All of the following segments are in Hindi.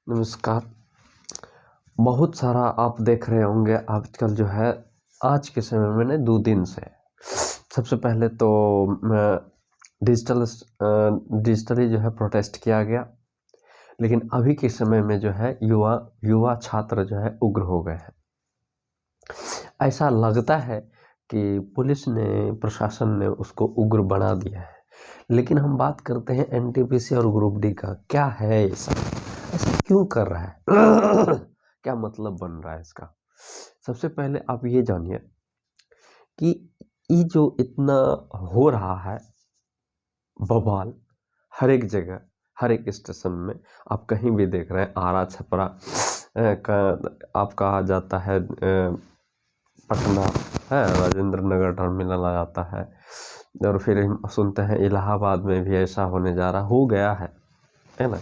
नमस्कार। बहुत सारा आप देख रहे होंगे आजकल जो है, आज के समय में ना 2 दिन से सबसे पहले तो डिजिटली जो है प्रोटेस्ट किया गया। लेकिन अभी के समय में जो है युवा छात्र जो है उग्र हो गए हैं। ऐसा लगता है कि पुलिस ने, प्रशासन ने उसको उग्र बना दिया है। लेकिन हम बात करते हैं एनटीपीसी और ग्रुप डी का। क्या है ऐसा क्यों कर रहा है? क्या मतलब बन रहा है इसका? सबसे पहले आप ये जानिए कि ये जो इतना हो रहा है बवाल, हर एक जगह, हर एक स्टेशन में आप कहीं भी देख रहे हैं, आरा छपरा का आप कहा जाता है, पटना है, राजेंद्र नगर टर्मिनल आ जाता है, और फिर हम सुनते हैं इलाहाबाद में भी ऐसा होने जा रहा, हो गया है ना।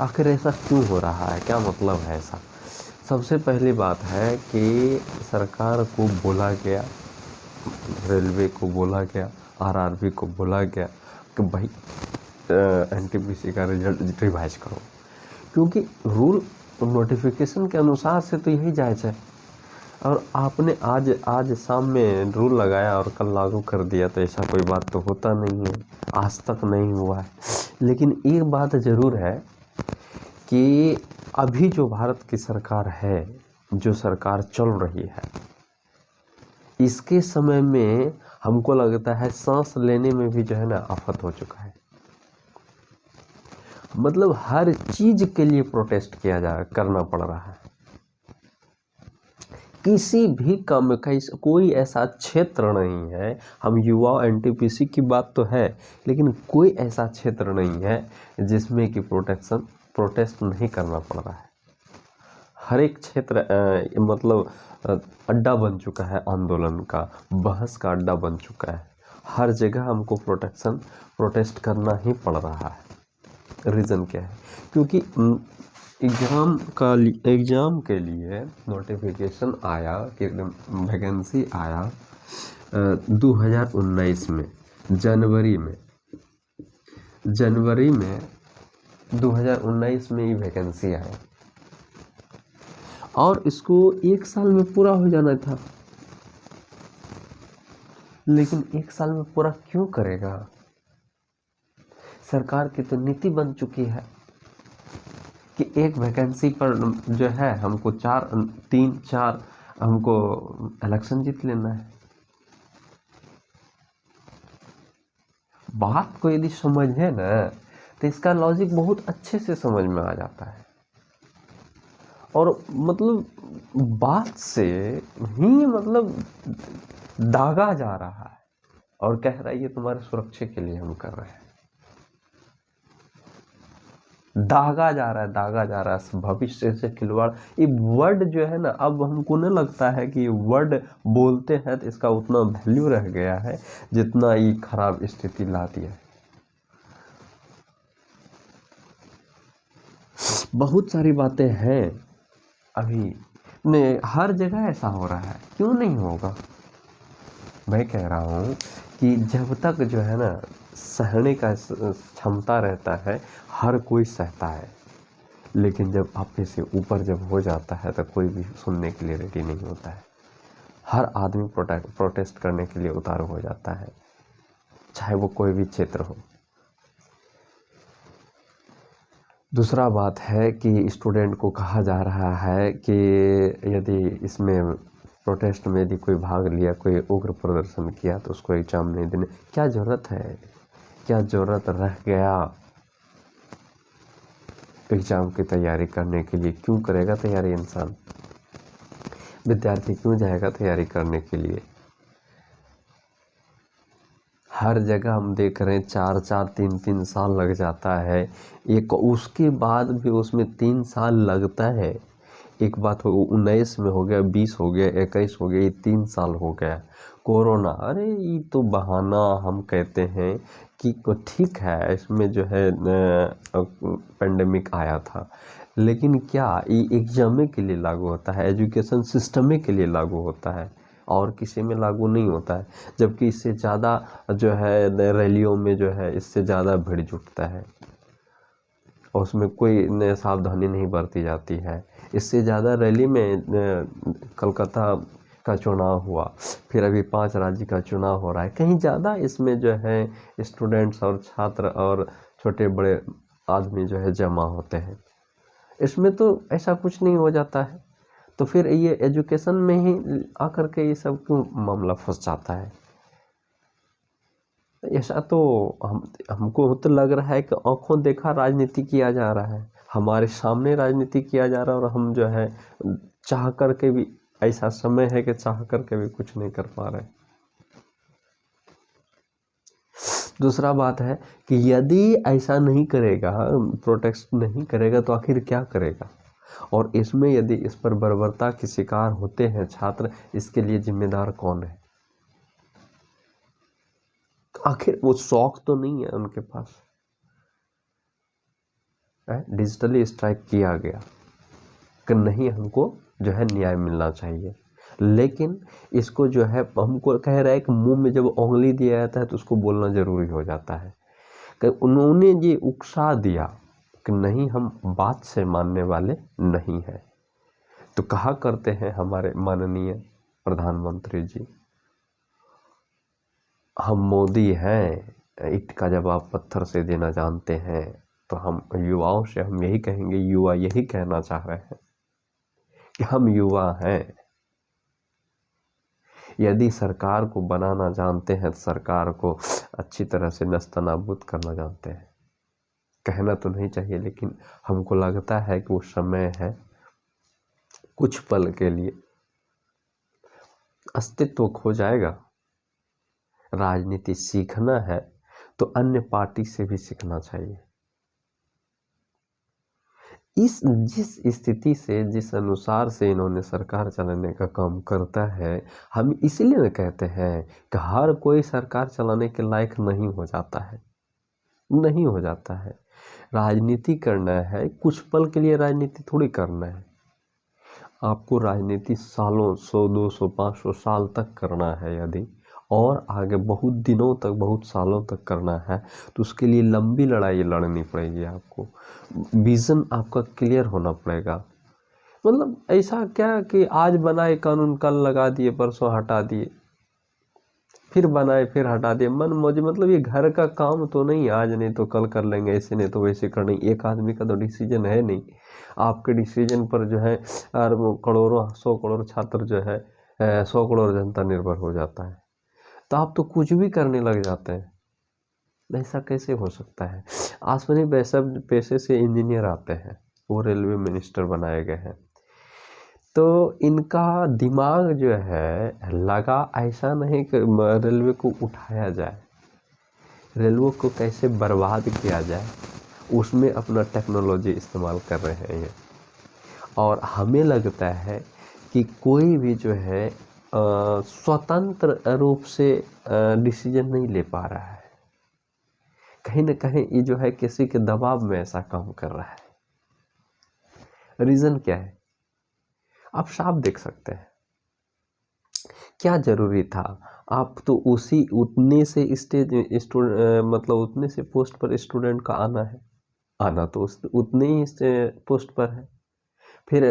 आखिर ऐसा क्यों हो रहा है? क्या मतलब है ऐसा? सबसे पहली बात है कि सरकार को बोला गया, रेलवे को बोला गया, आरआरबी को बोला गया कि भाई एनटीपीसी का रिजल्ट रिवाइज करो, क्योंकि रूल नोटिफिकेशन के अनुसार से तो यही जायज़ है। और आपने आज शाम में रूल लगाया और कल लागू कर दिया, तो ऐसा कोई बात तो होता नहीं है, आज तक नहीं हुआ है। लेकिन एक बात ज़रूर है कि अभी जो भारत की सरकार है, जो सरकार चल रही है, इसके समय में हमको लगता है सांस लेने में भी जो है ना आफत हो चुका है। मतलब हर चीज के लिए प्रोटेस्ट करना पड़ रहा है। किसी भी काम का कोई ऐसा क्षेत्र नहीं है, हम युवा एनटीपीसी की बात तो है, लेकिन कोई ऐसा क्षेत्र नहीं है जिसमें कि प्रोटेस्ट नहीं करना पड़ रहा है। हर एक क्षेत्र मतलब अड्डा बन चुका है आंदोलन का, बहस का अड्डा बन चुका है। हर जगह हमको प्रोटेस्ट करना ही पड़ रहा है। रीज़न क्या है? क्योंकि एग्ज़ाम के लिए नोटिफिकेशन आया कि वैकेंसी आया 2019 में, जनवरी में 2019 में ये वैकेंसी आया, और इसको 1 साल में पूरा हो जाना था। लेकिन 1 साल में पूरा क्यों करेगा? सरकार की तो नीति बन चुकी है कि एक वैकेंसी पर जो है हमको 3-4 हमको इलेक्शन जीत लेना है। बात को यदि समझे ना, तो इसका लॉजिक बहुत अच्छे से समझ में आ जाता है। और मतलब बात से ही मतलब दागा जा रहा है और कह रहा है ये तुम्हारे सुरक्षा के लिए हम कर रहे हैं। दागा जा रहा है, भविष्य से खिलवाड़। ये वर्ड जो है ना, अब हमको नहीं लगता है कि वर्ड बोलते हैं तो इसका उतना वैल्यू रह गया है जितना ये खराब स्थिति ला दिया है। बहुत सारी बातें हैं अभी ने, हर जगह ऐसा हो रहा है, क्यों नहीं होगा? मैं कह रहा हूँ कि जब तक जो है ना सहने का क्षमता रहता है, हर कोई सहता है। लेकिन जब आपके से ऊपर जब हो जाता है तो कोई भी सुनने के लिए रेडी नहीं होता है। हर आदमी प्रोटेस्ट करने के लिए उतारू हो जाता है, चाहे वो कोई भी क्षेत्र हो। दूसरा बात है कि स्टूडेंट को कहा जा रहा है कि यदि इसमें प्रोटेस्ट में यदि कोई भाग लिया, कोई उग्र प्रदर्शन किया, तो उसको एग्जाम नहीं देने। क्या ज़रूरत है? क्या ज़रूरत रह गया एग्ज़ाम की तैयारी करने के लिए? क्यों करेगा तैयारी इंसान? विद्यार्थी क्यों जाएगा तैयारी करने के लिए? हर जगह हम देख रहे हैं 4-4, 3-3 साल लग जाता है। एक उसके बाद भी उसमें 3 साल लगता है। एक बात हो, 19 में हो गया, 20 हो गया, 21 हो गया, ये 3 साल हो गया। कोरोना, अरे ये तो बहाना हम कहते हैं कि ठीक है, इसमें जो है पेंडेमिक आया था, लेकिन क्या ये एग्जाम के लिए लागू होता है? एजुकेशन सिस्टम के लिए लागू होता है, और किसी में लागू नहीं होता है। जबकि इससे ज़्यादा जो है रैलियों में जो है इससे ज़्यादा भीड़ जुटता है। और उसमें कोई सावधानी नहीं बरती जाती है। इससे ज़्यादा रैली में कलकत्ता का चुनाव हुआ, फिर अभी 5 राज्य का चुनाव हो रहा है, कहीं ज़्यादा इसमें जो है स्टूडेंट्स और छात्र और छोटे बड़े आदमी जो है जमा होते हैं। इसमें तो ऐसा कुछ नहीं हो जाता है, तो फिर ये एजुकेशन में ही आकर के ये सब क्यों मामला फंस जाता है? ऐसा तो हमको तो लग रहा है कि आंखों देखा राजनीति किया जा रहा है, हमारे सामने राजनीति किया जा रहा है, और हम जो है चाह करके भी, ऐसा समय है कि चाह करके भी कुछ नहीं कर पा रहे। दूसरा बात है कि यदि ऐसा नहीं करेगा, प्रोटेस्ट नहीं करेगा, तो आखिर क्या करेगा? और इसमें यदि इस पर बर्बरता के शिकार होते हैं छात्र, इसके लिए जिम्मेदार कौन है? आखिर वो शौक तो नहीं है उनके पास। डिजिटली स्ट्राइक किया गया कि नहीं, हमको जो है न्याय मिलना चाहिए, लेकिन इसको जो है हमको कह रहा है कि मुंह में जब उंगली दिया जाता है तो उसको बोलना जरूरी हो जाता है। कि उन्होंने ये उकसा दिया कि नहीं, हम बात से मानने वाले नहीं हैं। तो कहा करते हैं हमारे माननीय प्रधानमंत्री जी, हम मोदी हैं, ईंट का जवाब पत्थर से देना जानते हैं। तो हम युवाओं से हम यही कहेंगे, युवा यही कहना चाह रहे हैं कि हम युवा हैं। यदि सरकार को बनाना जानते हैं तो सरकार को अच्छी तरह से नस्तनाबूद करना जानते हैं। कहना तो नहीं चाहिए, लेकिन हमको लगता है कि वो समय है, कुछ पल के लिए अस्तित्व खो जाएगा। राजनीति सीखना है तो अन्य पार्टी से भी सीखना चाहिए। जिस स्थिति से, जिस अनुसार से इन्होंने सरकार चलाने का काम करता है, हम इसलिए न कहते हैं कि हर कोई सरकार चलाने के लायक नहीं हो जाता है, नहीं हो जाता है। राजनीति करना है, कुछ पल के लिए राजनीति थोड़ी करना है। आपको राजनीति सालों, 100, 200, 500 साल तक करना है यदि, और आगे बहुत दिनों तक, बहुत सालों तक करना है, तो उसके लिए लंबी लड़ाई लड़नी पड़ेगी। आपको विज़न आपका क्लियर होना पड़ेगा। मतलब ऐसा क्या कि आज बनाए कानून, कल लगा दिए, परसों हटा दिए, फिर बनाए फिर हटा दिए, मन मौजी। मतलब ये घर का काम तो नहीं, आज नहीं तो कल कर लेंगे, ऐसे नहीं तो वैसे कर लेंगे। एक आदमी का तो डिसीजन है नहीं। आपके डिसीजन पर जो है करोड़ों, 100 करोड़ छात्र जो है, 100 करोड़ जनता निर्भर हो जाता है। तो आप तो कुछ भी करने लग जाते हैं। ऐसा कैसे हो सकता है? आसमानी पेशे से इंजीनियर आते हैं, वो रेलवे मिनिस्टर बनाए गए हैं, तो इनका दिमाग जो है लगा ऐसा नहीं कि रेलवे को उठाया जाए, रेलवे को कैसे बर्बाद किया जाए, उसमें अपना टेक्नोलॉजी इस्तेमाल कर रहे हैं ये। और हमें लगता है कि कोई भी जो है स्वतंत्र रूप से डिसीजन नहीं ले पा रहा है। कहीं ना कहीं ये जो है किसी के दबाव में ऐसा काम कर रहा है। रीज़न क्या है? आप साफ देख सकते हैं। क्या जरूरी था? आप तो उतने से मतलब उतने से पोस्ट पर स्टूडेंट का आना है, आना तो उतने ही पोस्ट पर है। फिर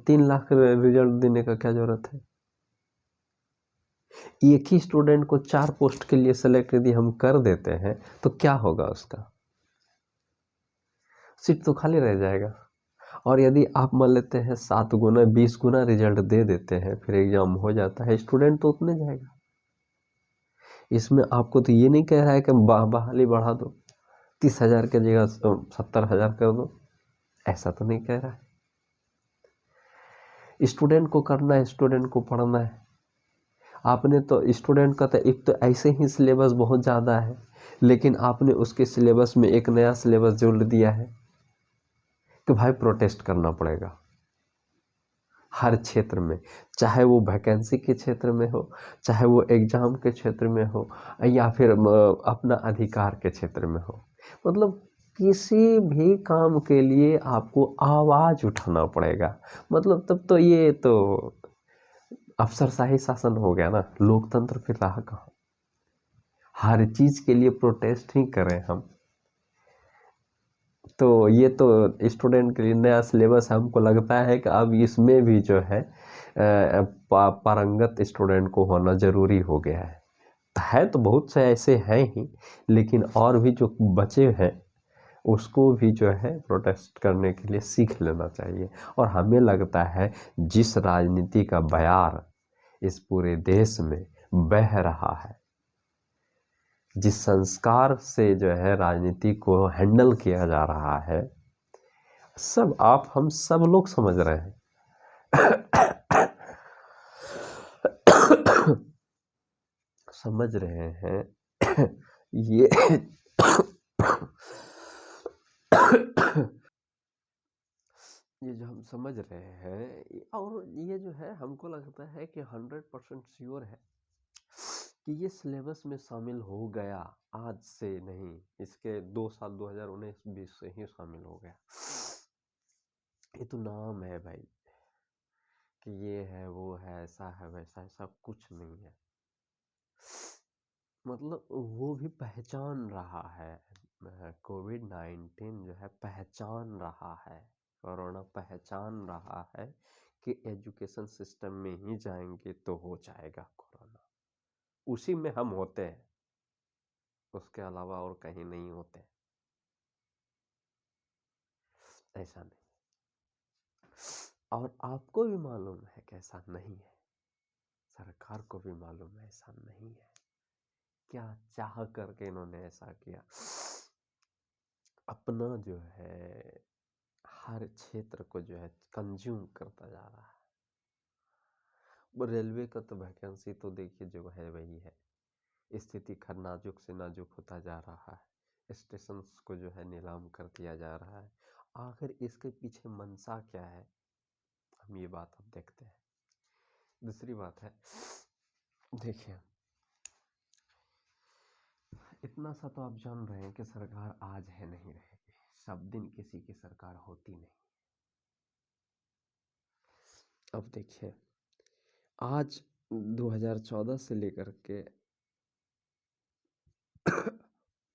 3 लाख रिजल्ट देने का क्या जरूरत है? एक ही स्टूडेंट को 4 पोस्ट के लिए सेलेक्ट यदि हम कर देते हैं तो क्या होगा? उसका सीट तो खाली रह जाएगा। और यदि आप मान लेते हैं 7 गुना 20 गुना रिजल्ट दे देते हैं, फिर एग्जाम हो जाता है, स्टूडेंट तो उतने जाएगा। इसमें आपको तो ये नहीं कह रहा है कि बहाली बढ़ा दो, 30,000 की जगह 70,000 कर दो, ऐसा तो नहीं कह रहा है। स्टूडेंट को करना है, स्टूडेंट को पढ़ना है। आपने तो स्टूडेंट का तो एक तो ऐसे ही सिलेबस बहुत ज़्यादा है, लेकिन आपने उसके सिलेबस में एक नया सिलेबस जोड़ दिया है कि भाई प्रोटेस्ट करना पड़ेगा हर क्षेत्र में, चाहे वो वैकेंसी के क्षेत्र में हो, चाहे वो एग्जाम के क्षेत्र में हो, या फिर अपना अधिकार के क्षेत्र में हो। मतलब किसी भी काम के लिए आपको आवाज़ उठाना पड़ेगा। मतलब तब तो ये तो अफसरशाही शासन हो गया ना, लोकतंत्र फिर रहा कहाँ? हर चीज़ के लिए प्रोटेस्ट ही करें हम, तो ये तो स्टूडेंट के लिए नया सिलेबस है। हमको लगता है कि अब इसमें भी जो है पारंगत स्टूडेंट को होना ज़रूरी हो गया है तो बहुत से ऐसे हैं ही, लेकिन और भी जो बचे हैं उसको भी जो है प्रोटेस्ट करने के लिए सीख लेना चाहिए। और हमें लगता है जिस राजनीति का बयार इस पूरे देश में बह रहा है, जिस संस्कार से जो है राजनीति को हैंडल किया जा रहा है, सब हम सब लोग समझ रहे हैं। समझ रहे हैं ये ये जो हम समझ रहे हैं, और ये जो है हमको लगता है कि 100% श्योर है कि ये सिलेबस में शामिल हो गया। आज से नहीं, इसके 2 साल 2019-20 से ही शामिल हो गया। ये तो नाम है भाई कि ये है वो है ऐसा है वैसा है, सब कुछ नहीं है। मतलब वो भी पहचान रहा है, कोविड-19 जो है पहचान रहा है, कोरोना पहचान रहा है कि एजुकेशन सिस्टम में ही जाएंगे तो हो जाएगा कोरोना। उसी में हम होते हैं, उसके अलावा और कहीं नहीं होते। ऐसा नहीं, और आपको भी मालूम है कि ऐसा नहीं है, सरकार को भी मालूम है ऐसा नहीं है। क्या चाह करके इन्होंने ऐसा किया? अपना जो है हर क्षेत्र को जो है कंज्यूम करता जा रहा है। रेलवे का तो वैकेंसी तो देखिए जो है वही है, स्थिति खर नाजुक से नाजुक होता जा रहा है। स्टेशन को जो है नीलाम कर दिया जा रहा है। आखिर इसके पीछे मंशा क्या है, हम ये बात अब देखते हैं। दूसरी बात है, देखिए इतना सा तो आप जान रहे हैं कि सरकार आज है नहीं रहेगी, सब दिन किसी की सरकार होती नहीं। अब देखिए आज 2014 से लेकर के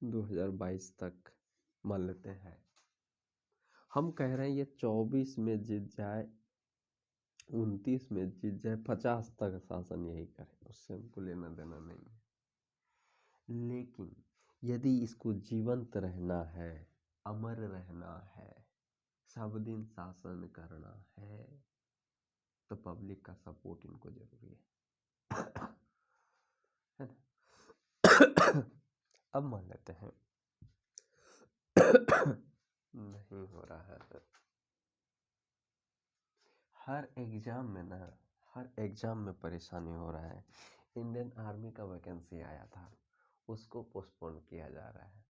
2022 तक मान लेते हैं, हम कह रहे हैं ये 24 में जीत जाए, 29 में जीत जाए, 50 तक शासन यही करे, उससे हमको लेना देना नहीं है। लेकिन यदि इसको जीवंत रहना है, अमर रहना है, सब दिन शासन करना है, तो पब्लिक का सपोर्ट इनको जरूरी है ना? अब मान लेते हैं नहीं हो रहा है, हर एग्जाम में ना, हर एग्जाम में परेशानी हो रहा है। इंडियन आर्मी का वैकेंसी आया था, उसको पोस्टपोन किया जा रहा है।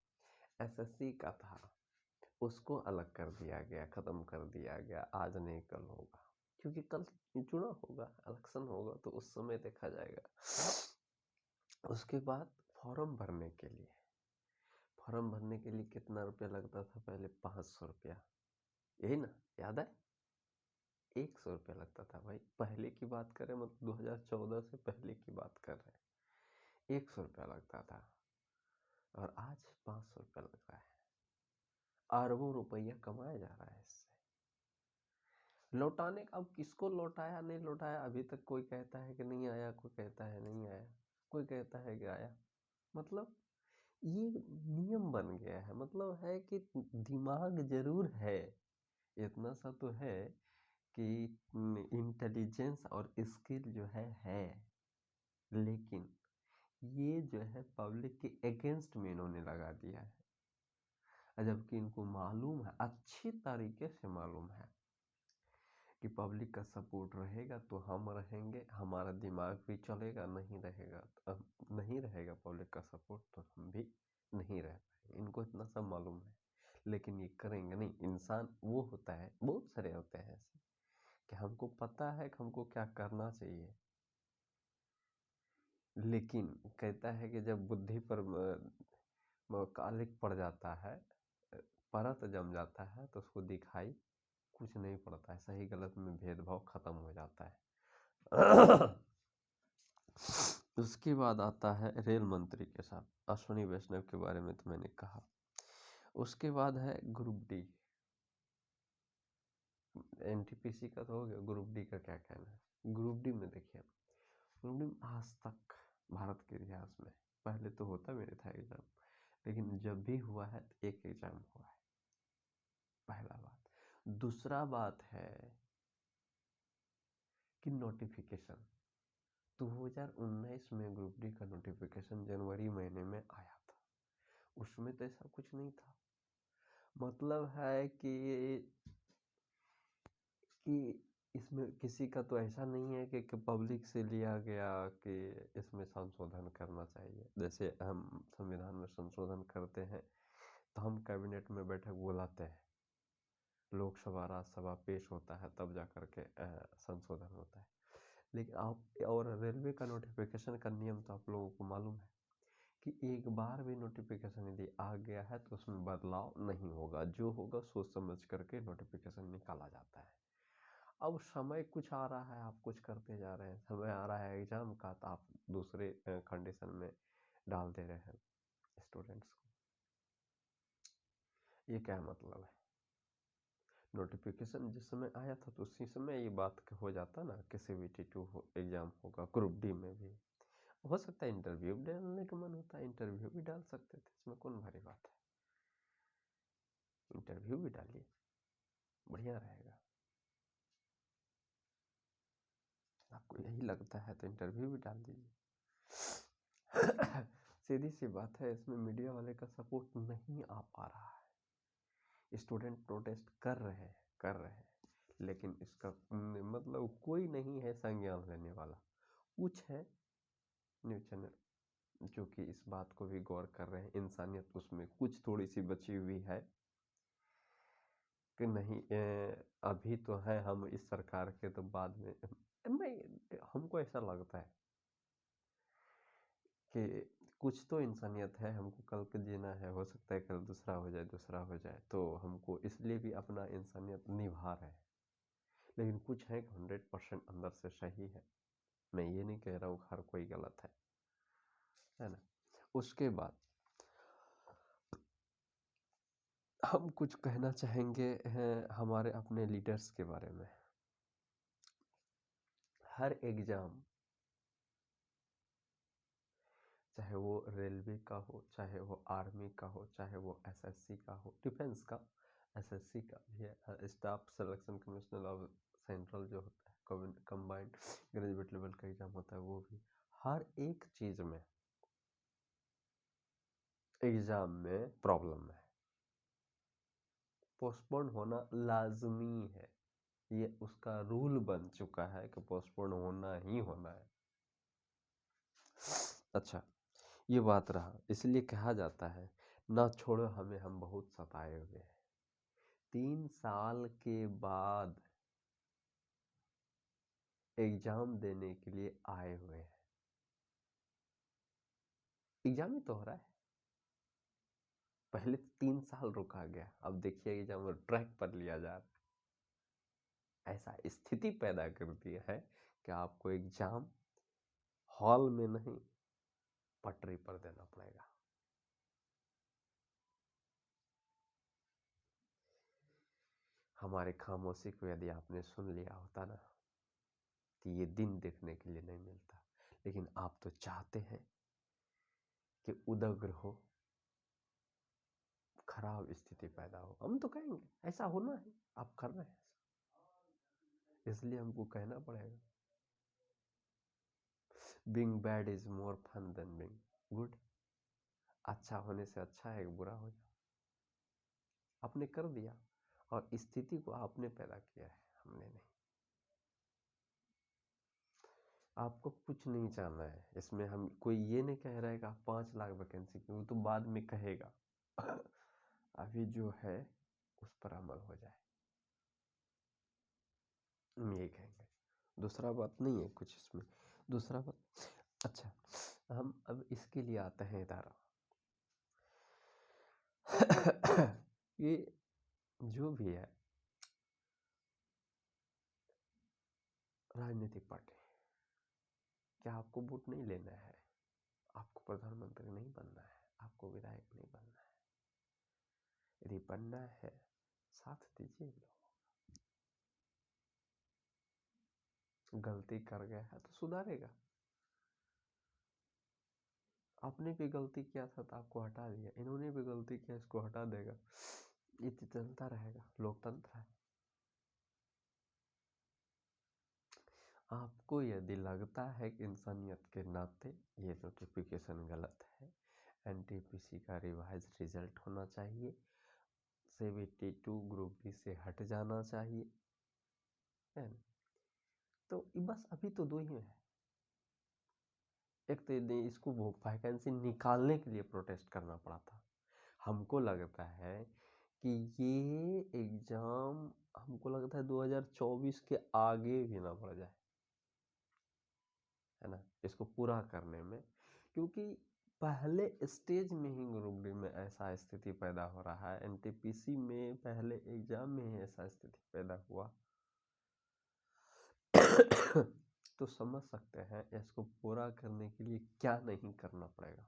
एसएससी का था, उसको अलग कर दिया गया, ख़त्म कर दिया गया, आज नहीं कल होगा, क्योंकि कल चुनाव होगा, इलेक्शन होगा, तो उस समय देखा जाएगा। उसके बाद फॉर्म भरने के लिए, फॉर्म भरने के लिए कितना रुपया लगता था पहले? 500 रुपया, यही ना, याद है? 100 रुपया लगता था भाई, पहले की बात करें, मतलब 2014 से पहले की बात कर रहे हैं, 100 रुपया लगता था, और आज 500 रुपया लग रहा है। अरबों रुपया कमाया जा रहा है इससे। लौटाने का, अब किसको लौटाया नहीं लौटाया अभी तक कोई कहता है कि नहीं आया, कोई कहता है नहीं आया, कोई कहता है कि आया। मतलब ये नियम बन गया है, मतलब है कि दिमाग जरूर है, इतना सा तो है कि इंटेलिजेंस और स्किल जो है, लेकिन ये जो है पब्लिक के अगेंस्ट में इन्होंने लगा दिया है। जबकि इनको मालूम है, अच्छी तरीके से मालूम है कि पब्लिक का सपोर्ट रहेगा तो हम रहेंगे, हमारा दिमाग भी चलेगा, नहीं रहेगा नहीं रहेगा पब्लिक का सपोर्ट तो हम भी नहीं रह पाएंगे। इनको इतना सब मालूम है, लेकिन ये करेंगे नहीं। इंसान वो होता है, बहुत सारे होते हैं ऐसे कि हमको पता है कि हमको क्या करना चाहिए, लेकिन कहता है कि जब बुद्धि पर कालिक पड़ जाता है, परत जम जाता है, तो उसको दिखाई कुछ नहीं पड़ता है, सही गलत में भेदभाव खत्म हो जाता है। उसके बाद आता है रेल मंत्री के साथ, अश्विनी वैष्णव के बारे में तो मैंने कहा। उसके बाद है ग्रुप डी। एनटीपीसी का तो हो गया, ग्रुप डी का क्या कहना है। ग्रुप डी में देखिए, ग्रुप डी में आज तक भारत के इतिहास में पहले तो होता मेरे था एग्जाम, लेकिन जब भी हुआ है तो एक एग्जाम हुआ है, पहला बात। दूसरा बात है कि नोटिफिकेशन 2019 में ग्रुप डी का नोटिफिकेशन जनवरी महीने में आया था, उसमें तो ऐसा कुछ नहीं था। मतलब है कि इसमें किसी का तो ऐसा नहीं है कि पब्लिक से लिया गया कि इसमें संशोधन करना चाहिए। जैसे हम संविधान में संशोधन करते हैं तो हम कैबिनेट में बैठक बुलाते हैं, लोकसभा राज्यसभा पेश होता है, तब जा कर के संशोधन होता है। लेकिन आप और रेलवे का नोटिफिकेशन का नियम तो आप लोगों को मालूम है कि एक बार भी नोटिफिकेशन यदि आ गया है तो उसमें बदलाव नहीं होगा, जो होगा सोच समझ करके नोटिफिकेशन निकाला जाता है। अब समय कुछ आ रहा है, आप कुछ करते जा रहे हैं, समय आ रहा है एग्जाम का तो आप दूसरे कंडीशन में डाल दे रहे हैं स्टूडेंट्स को। ये क्या मतलब है? नोटिफिकेशन जिस समय आया था तो उसी समय ये बात हो जाता ना कि CBT2 एग्जाम होगा, ग्रुप डी में भी हो सकता है। इंटरव्यू डालने का मन होता है, इंटरव्यू भी डाल सकते थे, इसमें कौन भारी बात है। इंटरव्यू भी डालिए, बढ़िया रहेगा। आपको यही लगता है तो इंटरव्यू भी डाल दीजिए। सीधी सी बात है, इसमें मीडिया वाले का सपोर्ट नहीं आ पा रहा है। स्टूडेंट प्रोटेस्ट कर रहे हैं, लेकिन इसका मतलब कोई नहीं है संज्ञान लेने वाला। कुछ है न्यूज चैनल जो कि इस बात को भी गौर कर रहे हैं, इंसानियत उसमें कुछ थोड़ी सी बची हुई है कि नहीं अभी तो है हम इस सरकार के, तो बाद में मैं हमको ऐसा लगता है कि कुछ तो इंसानियत है, हमको कल के जीना है, हो सकता है कल दूसरा हो जाए, तो हमको इसलिए भी अपना इंसानियत निभा रहे हैं। लेकिन कुछ है कि 100% अंदर से सही है, मैं ये नहीं कह रहा हूँ हर कोई गलत है ना। उसके बाद हम कुछ कहना चाहेंगे हैं हमारे अपने लीडर्स के बारे में। हर एग्जाम, चाहे वो रेलवे का हो, चाहे वो आर्मी का हो, चाहे वो एसएससी का हो, डिफेंस का, एसएससी का भी है, staff selection commissioner of central जो होता है, कंबाइंड ग्रेजुएट लेवल का एग्जाम होता है, वो भी हर एक चीज में एग्जाम में प्रॉब्लम है। पोस्टपोन होना लाजमी है, ये उसका रूल बन चुका है कि पोस्टपोन होना ही होना है। अच्छा, ये बात रहा, इसलिए कहा जाता है ना छोड़ो हमें, हम बहुत सताए हुए हैं। 3 साल के बाद एग्जाम देने के लिए आए हुए हैं। एग्जाम ही तो हो रहा है, पहले 3 साल रुका गया, अब देखिए एग्जाम ट्रैक पर लिया जा रहा है। ऐसा स्थिति पैदा कर दिया है कि आपको एग्जाम हॉल में नहीं, पटरी पर देना पड़ेगा। हमारे खामोशी को यदि आपने सुन लिया होता ना, तो ये दिन देखने के लिए नहीं मिलता। लेकिन आप तो चाहते हैं कि उदग्र हो, खराब स्थिति पैदा हो। हम तो कहेंगे ऐसा होना है, आप कर रहे हैं ऐसा, इसलिए हमको कहना पड़ेगा। Being bad is more fun than being good. अच्छा होने से अच्छा है कि बुरा हो जाओ। आपने कर दिया और स्थिति को आपने पैदा किया है, हमने नहीं। आपको कुछ नहीं जानना है इसमें, हम कोई ये नहीं कह रहा है कि आप 5 लाख वैकेंसी की, वो तो बाद में कहेगा। अभी जो है उस पर अमल हो जाए, हम यही कहेंगे। दूसरा बात नहीं है कुछ इसमें, दूसरा बात। अच्छा, हम अब इसके लिए आते हैं इदारा। ये जो भी है राजनीतिक पार्टी, क्या आपको वोट नहीं लेना है, आपको प्रधानमंत्री नहीं बनना है, आपको विधायक नहीं बनना है, यदि बनना है साथ दीजिए, गलती कर गया है तो सुधारेगा। आपने भी गलती किया था तो आपको हटा दिया, इन्होंने भी गलती किया इसको हटा देगा, ये तो चलता रहेगा, लोकतंत्र है। आपको यदि लगता है कि इंसानियत के नाते ये नोटिफिकेशन गलत है, एनटीपीसी का रिवाइज रिजल्ट होना चाहिए, 72 ग्रुप डी से हट जाना चाहिए, है ना? तो बस अभी तो दो ही है। एक तो इसको वो वैकेंसी निकालने के लिए प्रोटेस्ट करना पड़ा था। हमको लगता है कि ये एग्जाम हमको लगता है 2024 के आगे भी ना बढ़ जाए, है ना, इसको पूरा करने में, क्योंकि पहले स्टेज में ही ग्रुप डी में ऐसा स्थिति पैदा हो रहा है, एनटीपीसी में पहले एग्जाम में ही ऐसा स्थिति पैदा हुआ। तो समझ सकते हैं इसको पूरा करने के लिए क्या नहीं करना पड़ेगा,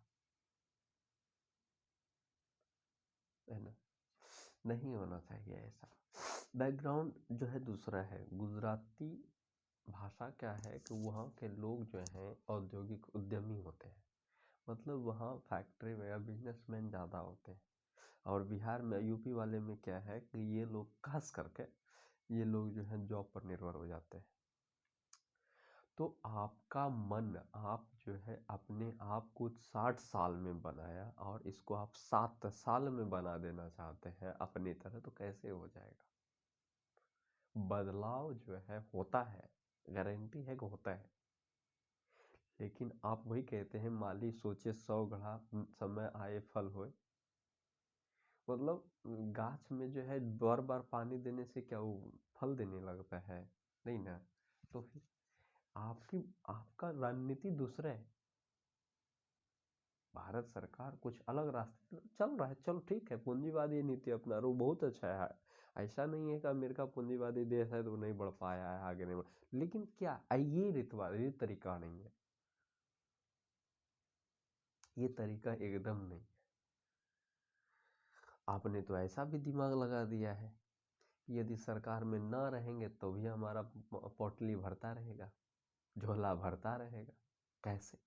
है ना। नहीं होना चाहिए ऐसा। बैकग्राउंड जो है दूसरा है, गुजराती भाषा क्या है कि वहाँ के लोग जो हैं औद्योगिक उद्यमी होते हैं, मतलब वहाँ फैक्ट्री में या बिजनेसमैन ज़्यादा होते हैं। और बिहार में यूपी वाले में क्या है कि ये लोग खास करके ये लोग जो है जॉब पर निर्भर हो जाते हैं। तो आपका मन, आप जो है अपने आप को 60 साल में बनाया और इसको आप 7 साल में बना देना चाहते हैं अपनी तरह, तो कैसे हो जाएगा। बदलाव जो है होता है, गारंटी है कि होता है, लेकिन आप वही कहते हैं माली सोचे 100 घड़ा समय आए फल होए। मतलब गाछ में जो है बार बार पानी देने से क्या वो फल देने लगता है, नहीं ना। तो फिर आपकी आपका रणनीति दूसरा है। भारत सरकार कुछ अलग रास्ते चल रहा है, चलो ठीक है, पूंजीवादी नीति अपना रहा, वो बहुत अच्छा है। ऐसा नहीं है कि अमेरिका पूंजीवादी देश है तो नहीं बढ़ पाया है, आगे नहीं बढ़, लेकिन क्या ये रीतवाद, ये तरीका नहीं है, ये तरीका एकदम नहीं। आपने तो ऐसा भी दिमाग लगा दिया है कि यदि सरकार में ना रहेंगे तो भी हमारा पोटली भरता रहेगा, झोला भरता रहेगा। कैसे?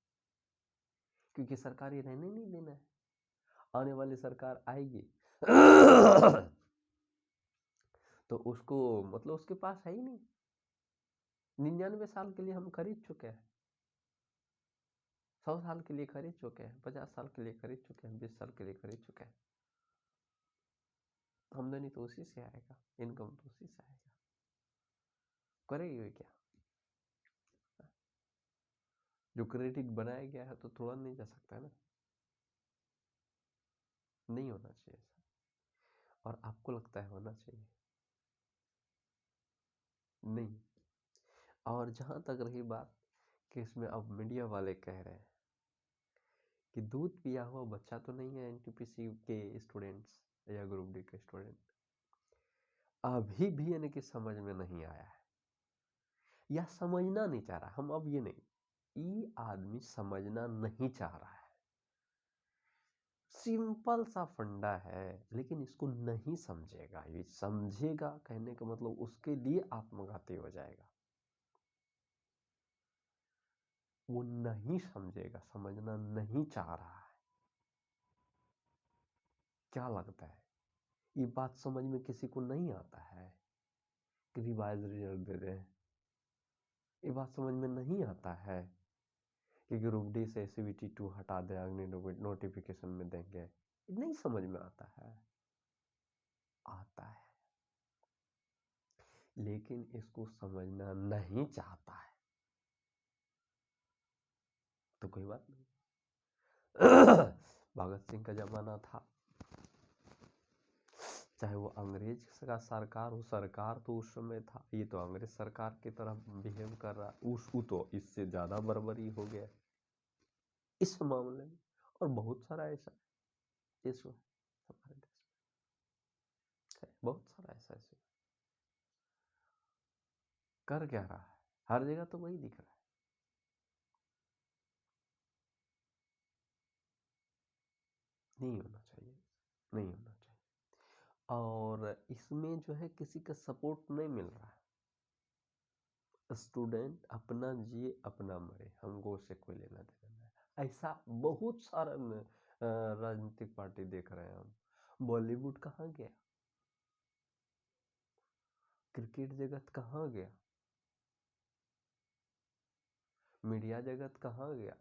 क्योंकि सरकार ये रहने नहीं देना है, आने वाली सरकार आएगी तो उसको मतलब उसके पास है ही नहीं। 99 साल के लिए हम खरीद चुके हैं, 100 साल के लिए खरीद चुके हैं, 50 साल के लिए खरीद चुके हैं, 20 साल के लिए खरीद चुके हैं। आमदनी तो उसी से आएगा, इनकम तो उसी से आएगा, करेगी क्या। जो क्रेडिट बनाया गया है तो तोड़ा नहीं जा सकता है ना, नहीं होना चाहिए ऐसा। और आपको लगता है होना चाहिए? नहीं। और जहां तक रही बात कि इसमें अब मीडिया वाले कह रहे हैं कि दूध पिया हुआ बच्चा तो नहीं है एनटीपीसी के स्टूडेंट्स या ग्रुप डी के स्टूडेंट, अभी भी यानी कि समझ में नहीं आया है या समझना नहीं चाह रहा। हम अब ये नहीं, ये आदमी समझना नहीं चाह रहा है, सिंपल सा फंडा है, लेकिन इसको नहीं समझेगा। ये समझेगा कहने का मतलब उसके लिए आत्मघाती हो जाएगा। वो नहीं समझेगा, समझना नहीं चाह रहा है। क्या लगता है ये बात समझ में किसी को नहीं आता है कि रिवाइज रिजल्ट दे दें? ये बात समझ में नहीं आता है कि ग्रुप डी से सीबीटी 2 हटा दें, अग्नि नोटिफिकेशन में देंगे? नहीं समझ में आता है, आता है, लेकिन इसको समझना नहीं चाहता है, तो कोई बात नहीं। भगत सिंह का जमाना था, चाहे वो अंग्रेज का सरकार हो, सरकार तो उस समय था, ये तो अंग्रेज सरकार की तरह बिहेव कर रहा, उसको तो इससे ज्यादा बर्बरी हो गया इस मामले में। और बहुत सारा ऐसा इशू है हमारे देश में, बहुत सारा ऐसा इशू कर क्या रहा है, हर जगह तो वही दिख रहा है। नहीं होना चाहिए, नहीं होना चाहिए। और इसमें जो है किसी का सपोर्ट नहीं मिल रहा है। स्टूडेंट अपना जिए अपना मरे, हमको उससे कोई लेना देना नहीं। ऐसा बहुत सारा राजनीतिक पार्टी देख रहे हैं हम। बॉलीवुड कहाँ गया, क्रिकेट जगत कहाँ गया, मीडिया जगत कहाँ गया,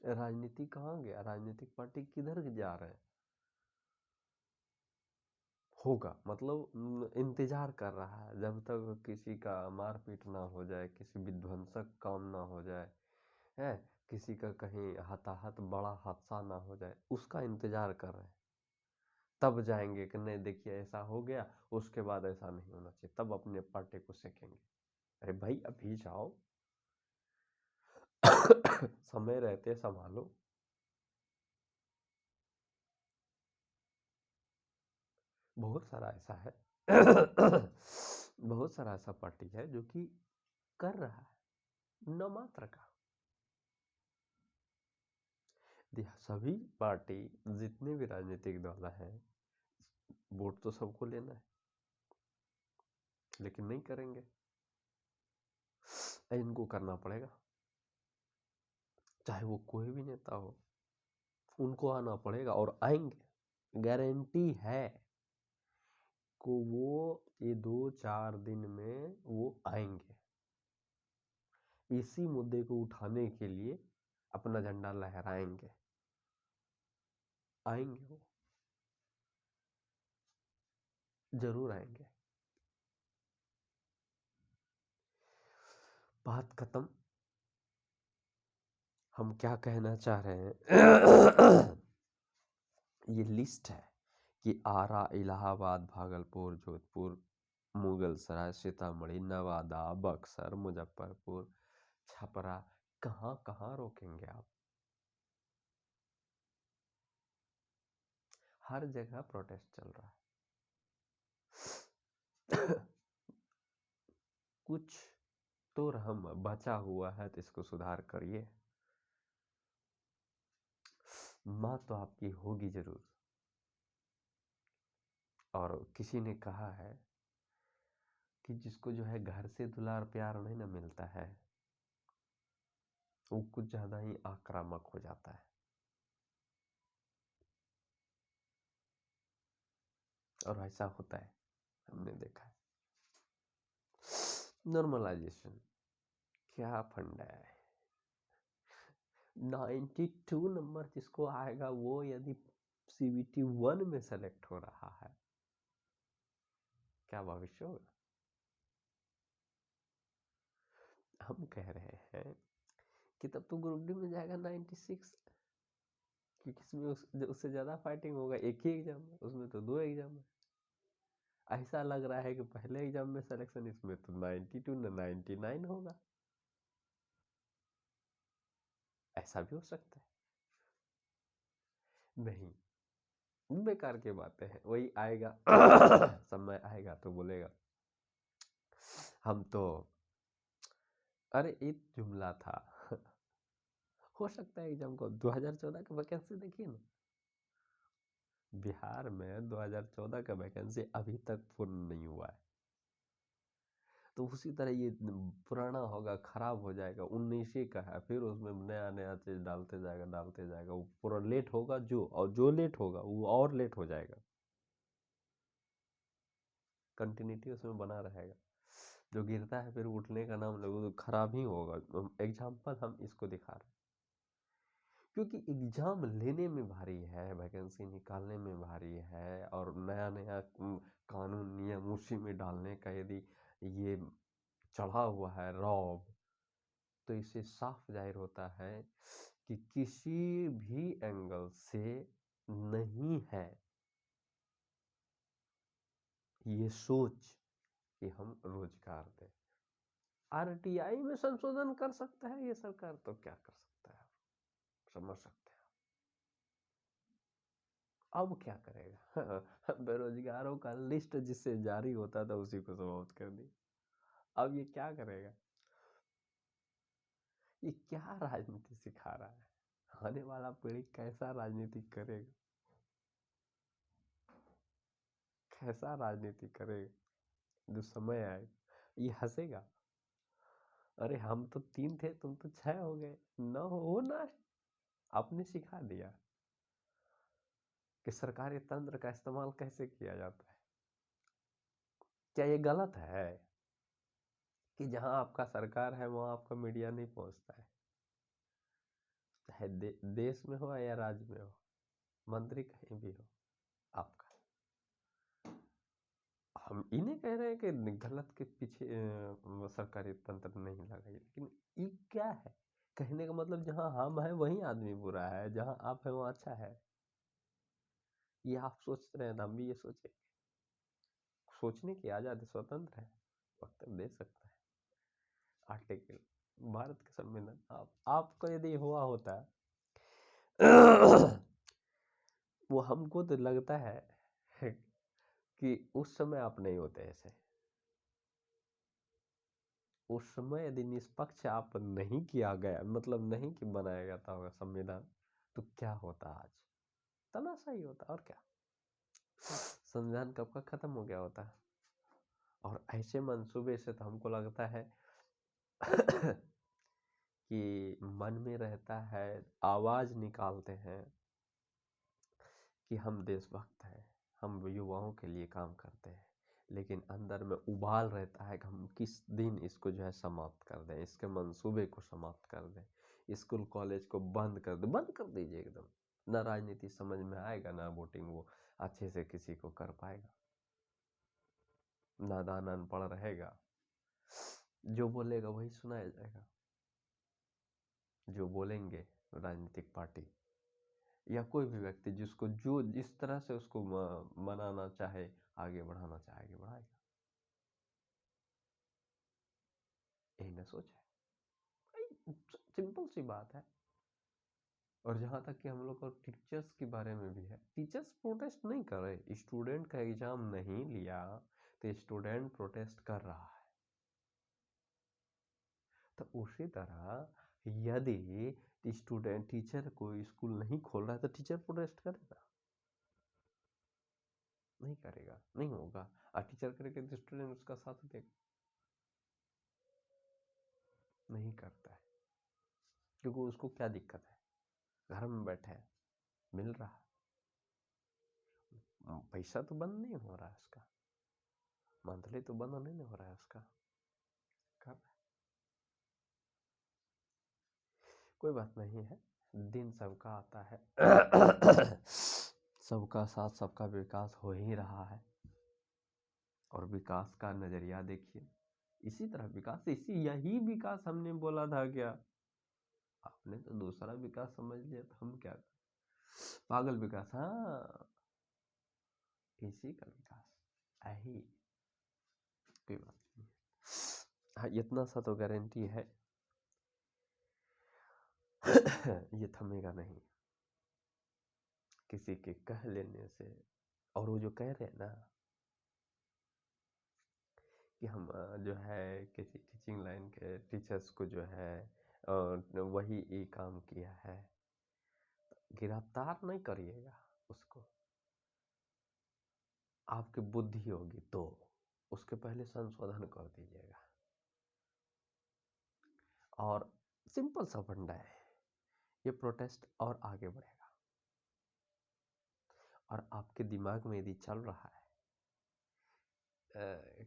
राजनीति कहाँ गया, राजनीतिक पार्टी किधर जा रहे हैं। होगा मतलब इंतजार कर रहा है जब तक किसी का मारपीट ना हो जाए, किसी विध्वंसक काम ना हो जाए, है किसी का कहीं हताहत बड़ा हादसा ना हो जाए, उसका इंतजार कर रहे हैं। तब जाएंगे कि नहीं देखिए ऐसा हो गया, उसके बाद ऐसा नहीं होना चाहिए, तब अपने पार्टी को सेकेंगे। अरे भाई अभी जाओ समय रहते संभालो। बहुत सारा ऐसा है बहुत सारा ऐसा पार्टी है जो कि कर रहा है न मात्र का। सभी पार्टी जितने भी राजनीतिक दल हैं, वोट तो सबको लेना है, लेकिन नहीं करेंगे। इनको करना पड़ेगा, चाहे वो कोई भी नेता हो, उनको आना पड़ेगा और आएंगे। गारंटी है को वो ये 2-4 दिन में वो आएंगे, इसी मुद्दे को उठाने के लिए अपना झंडा लहराएंगे। आएंगे वो, जरूर आएंगे। बात खत्म। हम क्या कहना चाह रहे हैं ये लिस्ट है कि आरा, इलाहाबाद, भागलपुर, जोधपुर, मुगलसराय, सीतामढ़ी, नवादा, बक्सर, मुजफ्फरपुर, छपरा, कहाँ कहाँ रोकेंगे आप। हर जगह प्रोटेस्ट चल रहा है कुछ तो रहम बचा हुआ है तो इसको सुधार करिए। माँ तो आपकी होगी जरूर। और किसी ने कहा है कि जिसको जो है घर से दुलार प्यार नहीं ना मिलता है, वो कुछ ज्यादा ही आक्रामक हो जाता है। और ऐसा होता है, हमने देखा है। नॉर्मलाइजेशन क्या फंडा है। 92 नंबर जिसको आएगा वो यदि CBT 1 में सेलेक्ट हो रहा है, क्या भविष्य होगा। हम कह रहे हैं कि तब तो ग्रुप डी में जाएगा 96, क्योंकि इसमें उससे ज्यादा फाइटिंग होगा। एक ही एग्जाम है, उसमें तो 2 एग्जाम है। ऐसा लग रहा है कि पहले एग्जाम में सिलेक्शन, इसमें तो 92 न 99 होगा। ऐसा भी हो सकता है। नहीं, बेकार की बातें हैं। वही आएगा समय आएगा तो बोलेगा हम तो, अरे एक जुमला था हो सकता है एग्जाम को 2014 का वैकेंसी देखिए ना, बिहार में 2014 का वैकेंसी अभी तक पूर्ण नहीं हुआ है। तो उसी तरह ये पुराना होगा, खराब हो जाएगा। 19 का है, फिर उसमें नया नया चीज डालते जाएगा। वो पूरा लेट होगा जो, और जो लेट होगा वो और लेट हो जाएगा। कंटिन्यूटी उसमें बना रहेगा। जो गिरता है फिर उठने का नाम लोगों तो खराब ही होगा। एग्जाम्पल हम इसको दिखा रहे हैं, क्योंकि एग्जाम लेने में भारी है, वैकेंसी निकालने में भारी है, और नया नया कानून नियम उसी में डालने का यदि ये चढ़ा हुआ है रौब, तो इससे साफ जाहिर होता है कि किसी भी एंगल से नहीं है ये सोच कि हम रोजगार दें। RTI में संशोधन कर सकता है ये सरकार, तो क्या कर सकता है, समझ सकते हैं। अब क्या करेगा बेरोजगारों का लिस्ट जिससे जारी होता था उसी को समाप्त कर दी। अब ये क्या करेगा, ये क्या राजनीति सिखा रहा है। आने वाला पीढ़ी कैसा राजनीति करेगा। कैसा राजनीति करेगा जो समय आए, ये हंसेगा। अरे हम तो 3 थे, तुम तो 6 हो गए, 9 होना है। आपने सिखा दिया कि सरकारी तंत्र का इस्तेमाल कैसे किया जाता है। क्या ये गलत है कि जहां आपका सरकार है वहां आपका मीडिया नहीं पहुंचता है? चाहे देश में हो या राज्य में हो, मंत्री कहीं भी हो आपका। हम इन्हें कह रहे हैं कि गलत के पीछे सरकारी तंत्र नहीं लगाइए, लेकिन ये क्या है कहने का मतलब? जहां हम हैं वहीं आदमी बुरा है, जहां आप हैं वहां अच्छा है। ये आप सोच रहे हैं, हम भी ये सोचे। सोचने की आजादी, स्वतंत्र है, वक्तव्य दे सकता है। आर्टिकल भारत के संविधान, आपको यदि हुआ होता वो हमको तो लगता है कि उस समय आप नहीं होते ऐसे। उस समय यदि निष्पक्ष आप नहीं किया गया, मतलब नहीं कि बनाया जाता होगा संविधान, तो क्या होता? आज तमाशा ही होता, और क्या। संविधान कब का खत्म हो गया होता। और ऐसे मंसूबे से तो हमको लगता है कि मन में रहता है, आवाज निकालते हैं कि हम देशभक्त हैं, हम युवाओं के लिए काम करते हैं, लेकिन अंदर में उबाल रहता है कि हम किस दिन इसको जो है समाप्त कर दें, इसके मंसूबे को समाप्त कर दें, स्कूल कॉलेज को बंद कर दें। बंद कर दीजिए एकदम। ना राजनीति समझ में आएगा, ना वोटिंग वो अच्छे से किसी को कर पाएगा, नादान अनपढ़ रहेगा, जो बोलेगा वही सुनाया जाएगा। जो बोलेंगे राजनीतिक पार्टी या कोई भी व्यक्ति जिसको जो जिस तरह से उसको मनाना चाहे, आगे बढ़ाना चाहे, आगे बढ़ाएगा। यही ना सोच है, सिंपल सी बात है। और जहाँ तक कि हम लोग को टीचर्स के बारे में भी है, टीचर्स प्रोटेस्ट नहीं कर रहे। स्टूडेंट का एग्जाम नहीं लिया तो स्टूडेंट प्रोटेस्ट कर रहा है। तो उसी तरह यदि स्टूडेंट टीचर को स्कूल नहीं खोल रहा है तो टीचर प्रोटेस्ट करेगा? नहीं करेगा, नहीं होगा। और टीचर करेगा तो स्टूडेंट उसका साथ देगा? नहीं करता है, क्योंकि उसको क्या दिक्कत है? घर में बैठे हैं, मिल रहा है, पैसा तो बंद नहीं हो रहा है उसका, मंथली तो बंद नहीं हो रहा है उसका, कर रहा है। कोई बात नहीं है, दिन सबका आता है। सबका साथ, सबका विकास हो ही रहा है। और विकास का नजरिया देखिए, इसी तरह विकास, यही विकास हमने बोला था क्या? आपने तो दूसरा विकास समझ लिया, तो हम क्या करें? पागल विकास, हाँ, इसी का विकास यही। कोई बात नहीं, हाँ, इतना सा तो गारंटी है ये थमेगा नहीं किसी के कह लेने से। और वो जो कह रहे हैं ना कि हम जो है किसी टीचिंग लाइन के टीचर्स को जो है वही ये काम किया है, गिरफ्तार नहीं करिएगा उसको। आपकी बुद्धि होगी तो उसके पहले संशोधन कर दीजिएगा। और सिंपल सा फंडा है, ये प्रोटेस्ट और आगे बढ़ेगा। और आपके दिमाग में यदि चल रहा है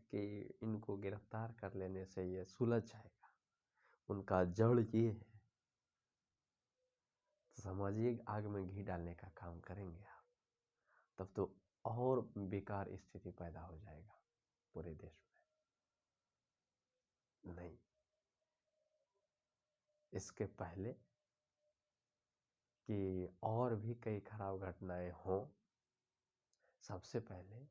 कि इनको गिरफ्तार कर लेने से ये सुलझ जाएगा, उनका जड़ ये है, तो समझिए आग में घी डालने का काम करेंगे आप, तब तो और बेकार स्थिति पैदा हो जाएगा पूरे देश में। नहीं, इसके पहले कि और भी कई खराब घटनाएं हों, सबसे पहले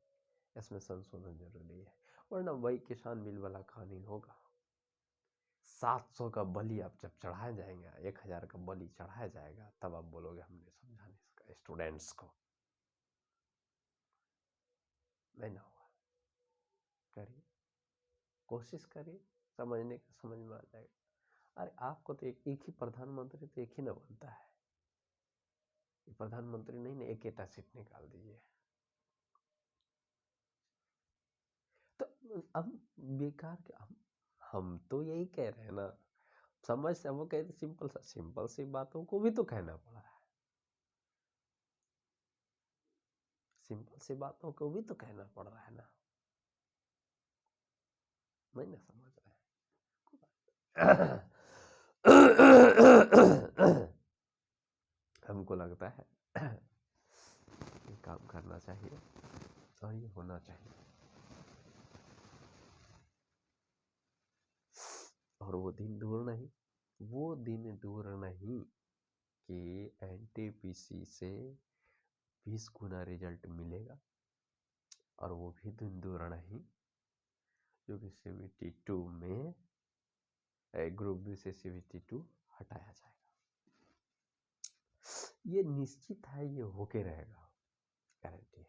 इसमें संशोधन जरूरी है, वरना वही किसान बिल वाला कानून होगा। 700 का बलि आप जब चढ़ाया जाएगा, 1000 का बलि चढ़ाया जाएगा, तब आप बोलोगे हमने समझा नहीं इसका स्टूडेंट्स को। नहीं ना होगा, करिए, कोशिश करिए, समझने का समझ में आ जाएगा। अरे आपको तो एक ही प्रधानमंत्री तो एक ही ना बनता है, प्रधानमंत्री नहीं ना, एक सीट निकाल दीजिए, अब बेकार क्या, हम तो यही कह रहे हैं ना, समझ से वो कहते सिंपल सी बातों को भी तो कहना पड़ा है, सिंपल सी बातों को भी तो कहना पड़ रहा है ना, नहीं ना समझ रहे हमको लगता है ये काम करना चाहिए और ये होना चाहिए, और वो दिन दूर नहीं कि एनटीपीसी से 20 गुना रिजल्ट मिलेगा, और वो भी दिन दूर नहीं जो कि CBT 2 में ग्रुप बी से CBT 2 हटाया जाएगा। ये निश्चित है, ये होके रहेगा, गारंटी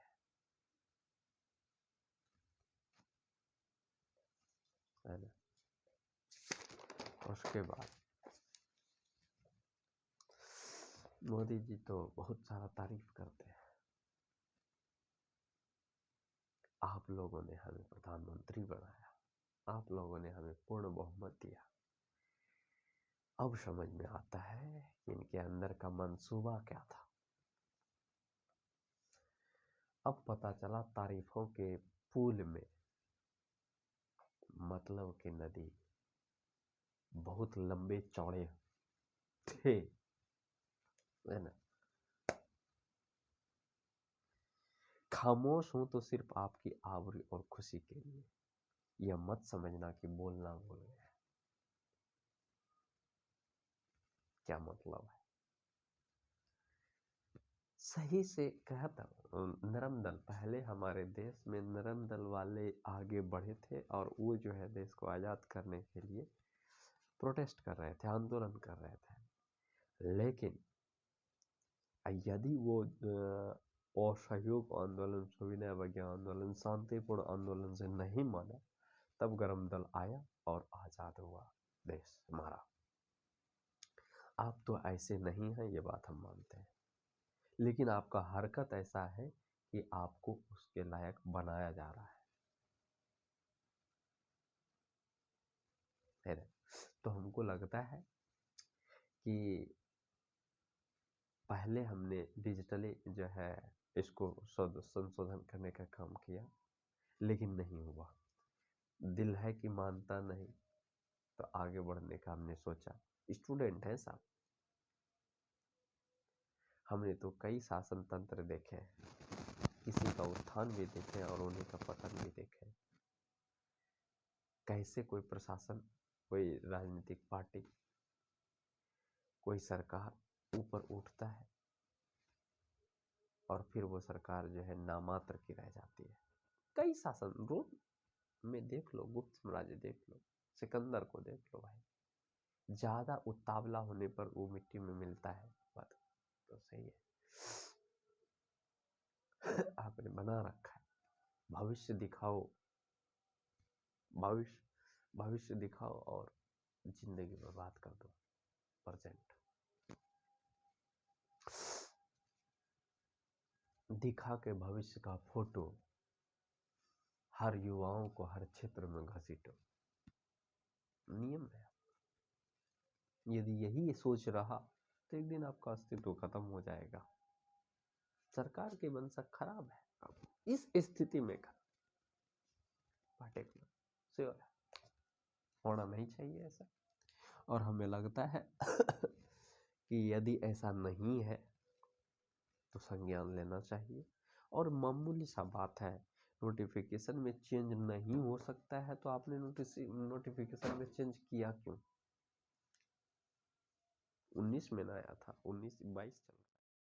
है ना। उसके बाद मोदी जी तो बहुत सारा तारीफ करते हैं, आप लोगों ने हमें प्रधानमंत्री बनाया, आप लोगों ने हमें पूर्ण बहुमत दिया। अब समझ में आता है कि इनके अंदर का मंसूबा क्या था। अब पता चला तारीफों के पुल में मतलब कि नदी बहुत लंबे चौड़े थे, है ना। खामोश हूं तो सिर्फ आपकी आवरी और खुशी के लिए, यह मत समझना कि बोलना भूल गए। क्या मतलब है? सही से कहता हूं, नरम दल पहले हमारे देश में नरम दल वाले आगे बढ़े थे, और वो जो है देश को आजाद करने के लिए प्रोटेस्ट कर रहे थे, आंदोलन कर रहे थे। लेकिन यदि वो असहयोग आंदोलन, सविनय अवज्ञा आंदोलन, शांतिपूर्ण आंदोलन से नहीं माना, तब गरम दल आया और आजाद हुआ देश हमारा। आप तो ऐसे नहीं हैं, ये बात हम मानते हैं, लेकिन आपका हरकत ऐसा है कि आपको उसके लायक बनाया जा रहा है ना। तो हमको लगता है कि पहले हमने डिजिटली जो है इसको संशोधन करने का काम किया, लेकिन नहीं हुआ। दिल है कि मानता नहीं, तो आगे बढ़ने का हमने सोचा। स्टूडेंट है साहब, हमने तो कई शासन तंत्र देखे हैं, किसी का उत्थान भी देखे और उन्हीं का पतन भी देखे। कैसे कोई प्रशासन, कोई राजनीतिक पार्टी, कोई सरकार ऊपर उठता है और फिर वो सरकार जो है नामात्र की रह जाती है। कई शासन रोम में देख लो, गुप्त साम्राज्य देख लो, सिकंदर को देख लो भाई, ज्यादा उतावला होने पर वो मिट्टी में मिलता है। बात तो सही है, आपने बना रखा है भविष्य दिखाओ, भविष्य दिखाओ और जिंदगी बर्बाद कर दो प्रेजेंट। दिखा के भविष्य का फोटो हर युवाओं को हर क्षेत्र में घसीटो, नियम है। यदि यही सोच रहा तो एक दिन आपका अस्तित्व खत्म हो जाएगा। सरकार की मंशा खराब है, अब इस स्थिति में पार्टिकुलर श्योर है, होना नहीं चाहिए ऐसा। और हमें लगता है कि यदि ऐसा नहीं है तो संज्ञान लेना चाहिए। और मामूली सा बात है, नोटिफिकेशन में चेंज नहीं हो सकता है तो आपने नोटिफिकेशन में चेंज किया क्यों? 19 में ना आया था, 19-22 चल